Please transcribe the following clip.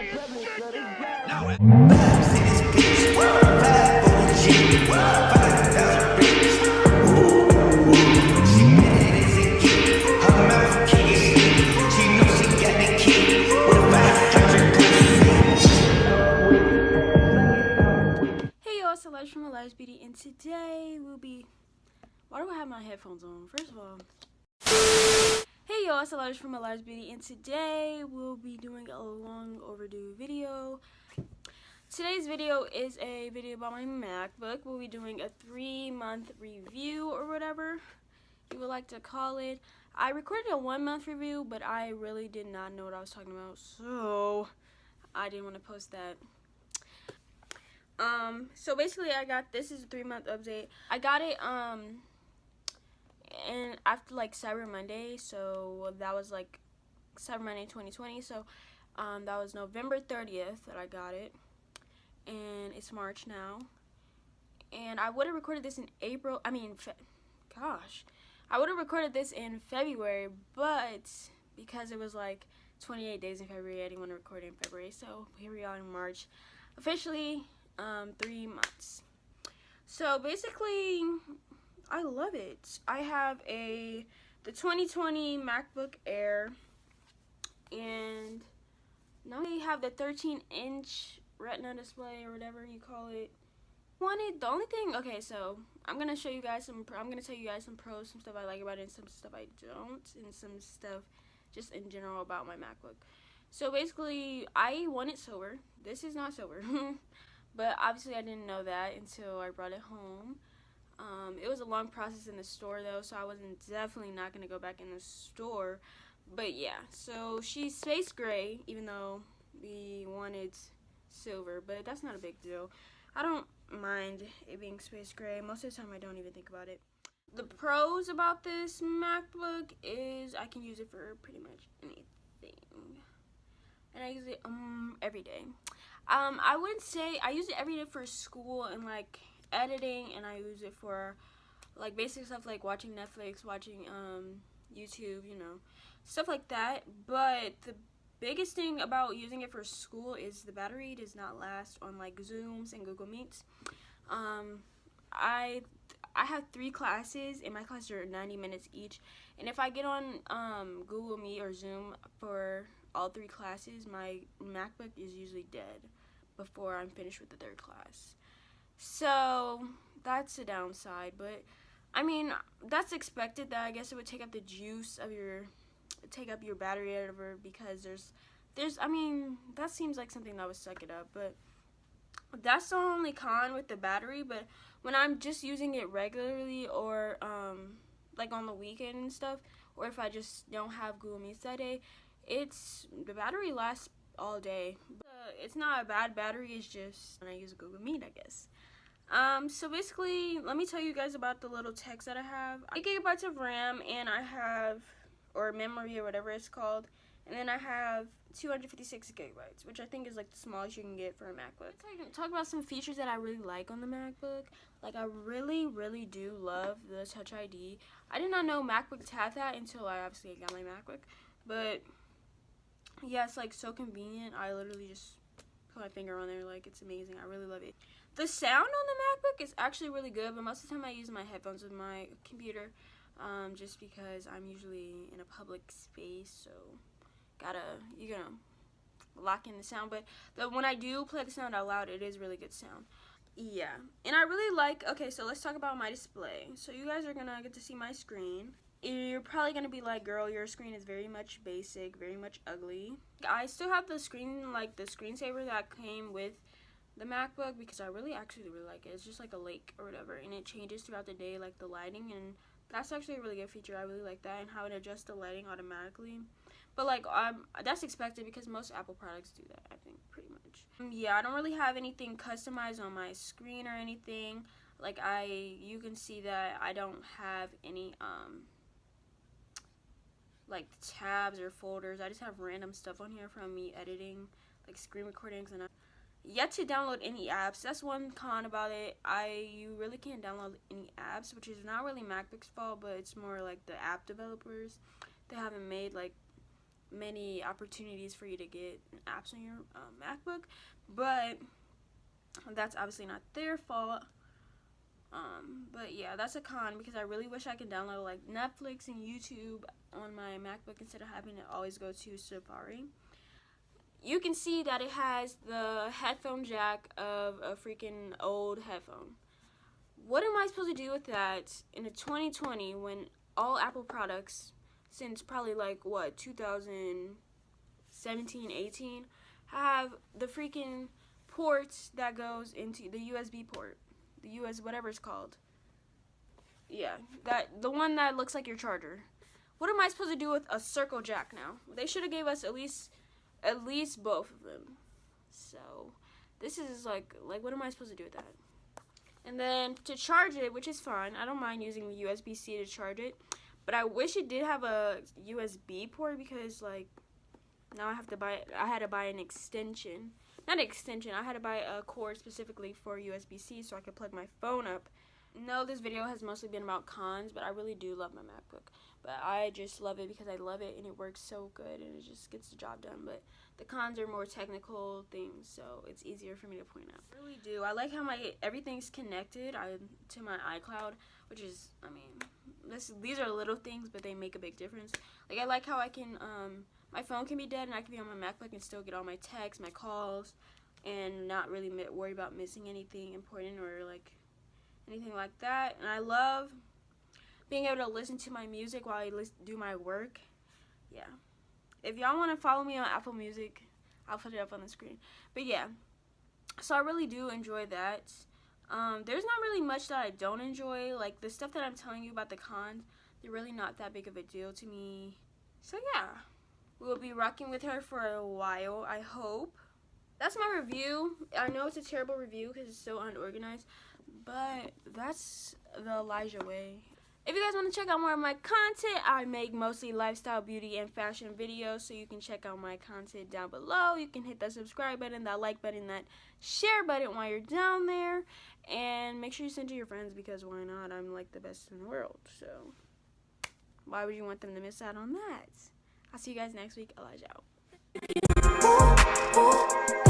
It's Elijah from Alijah's Beauty, and today we'll be... Why do I have my headphones on? First of all... Hey y'all, it's Elijah from Alijah's Beauty, and today we'll be doing a long overdue video. Today's video is a video about my MacBook. We'll be doing a 3-month review, or whatever you would like to call it. I recorded a 1-month review, but I really did not know what I was talking about, so I didn't want to post that. So basically this is a 3-month update. I got it, and after like Cyber Monday, so that was like Cyber Monday 2020, so, that was November 30th that I got it, and it's March now, and I would have recorded this in April, I would have recorded this in February, but because it was like 28 days in February, I didn't want to record it in February, so here we are in March, officially, 3 months. So basically, I love it. I have the 2020 MacBook Air, and now we have the 13-inch Retina display, or whatever you call it. The only thing, okay, so I'm gonna show you guys I'm gonna tell you guys some pros, some stuff I like about it, and some stuff I don't, and some stuff just in general about my MacBook. So basically, I want it silver. This is not silver. But obviously I didn't know that until I brought it home. It was a long process in the store though, so I wasn't definitely not going to go back in the store. But yeah, so she's space gray, even though we wanted silver, but that's not a big deal. I don't mind it being space gray. Most of the time I don't even think about it. The pros about this MacBook is I can use it for pretty much anything. And I use it every day. I wouldn't say I use it every day for school and like editing, and I use it for like basic stuff like watching Netflix, watching YouTube, you know, stuff like that. But the biggest thing about using it for school is the battery does not last on like Zooms and Google Meets. I have 3 classes, and my classes are 90 minutes each, and if I get on Google Meet or Zoom for all 3 classes, my MacBook is usually dead before I'm finished with the 3rd class. So that's the downside, but I mean, that's expected. That I guess it would take up the juice of your battery or whatever, because I mean, that seems like something that would suck it up, but that's the only con with the battery. But when I'm just using it regularly, or like on the weekend and stuff, or if I just don't have Google Meets that day, the battery lasts all day. It's not a bad battery, it's just when I use Google Meet, I guess. So basically, let me tell you guys about the little text that I have. 8 gigabytes of RAM, and I have, or memory, or whatever it's called, and then I have 256 gigabytes, which I think is like the smallest you can get for a MacBook. Let's talk about some features that I really like on the MacBook. Like, I really, really do love the Touch ID. I did not know MacBooks had that until I obviously got my MacBook, but yeah, it's like so convenient. I literally just put my finger on there, like, it's amazing. I really love it. The sound on the MacBook is actually really good, but most of the time I use my headphones with my computer, just because I'm usually in a public space, so you're gonna lock in the sound. But when I do play the sound out loud, it is really good sound. Yeah, and I really like, okay, so let's talk about my display. So you guys are gonna get to see my screen. You're probably gonna be like, girl, your screen is very much basic, very much ugly. I still have the screen, like the screensaver that came with the MacBook, because I actually really like it. It's just like a lake or whatever, and it changes throughout the day, like the lighting, and that's actually a really good feature. I really like that, and how it adjusts the lighting automatically. But like, that's expected because most Apple products do that, I think, pretty much. Yeah, I don't really have anything customized on my screen or anything. Like, you can see that I don't have any like tabs or folders. I just have random stuff on here from me editing, like screen recordings, and yet to download any apps. That's one con about it. You really can't download any apps, which is not really MacBook's fault, but it's more like the app developers. They haven't made like many opportunities for you to get apps on your MacBook, but that's obviously not their fault. But yeah, that's a con because I really wish I could download like Netflix and YouTube on my MacBook instead of having to always go to Safari. You can see that it has the headphone jack of a freaking old headphone. What am I supposed to do with that in 2020 when all Apple products, since probably like 2017, 18, have the freaking ports that goes into the USB port, the US whatever it's called. Yeah, the one that looks like your charger. What am I supposed to do with a circle jack now? They should have gave us at least both of them. So this is like what am I supposed to do with that? And then to charge it, which is fine, I don't mind using the USB-C to charge it, but I wish it did have a USB port because like now I had to buy an extension. Not an extension, I had to buy a cord specifically for USB-C so I could plug my phone up. No, this video has mostly been about cons, but I really do love my MacBook. But I just love it because I love it and it works so good and it just gets the job done. But the cons are more technical things, so it's easier for me to point out. I really do. I like how everything's connected to my iCloud, which is, I mean, these are little things, but they make a big difference. Like I like how I can, my phone can be dead and I can be on my MacBook and still get all my texts, my calls, and not really worry about missing anything important or like anything like that. And I love being able to listen to my music while I do my work. Yeah. If y'all want to follow me on Apple Music, I'll put it up on the screen. But yeah, so I really do enjoy that. There's not really much that I don't enjoy. Like the stuff that I'm telling you about the cons, they're really not that big of a deal to me. So yeah, we'll be rocking with her for a while, I hope. That's my review. I know it's a terrible review because it's so unorganized, but that's the Alijah way. If you guys want to check out more of my content, I make mostly lifestyle, beauty, and fashion videos, so you can check out my content down below. You can hit that subscribe button, that like button, that share button while you're down there, and make sure you send to your friends because why not? I'm like the best in the world, so why would you want them to miss out on that? I'll see you guys next week. Alijah out.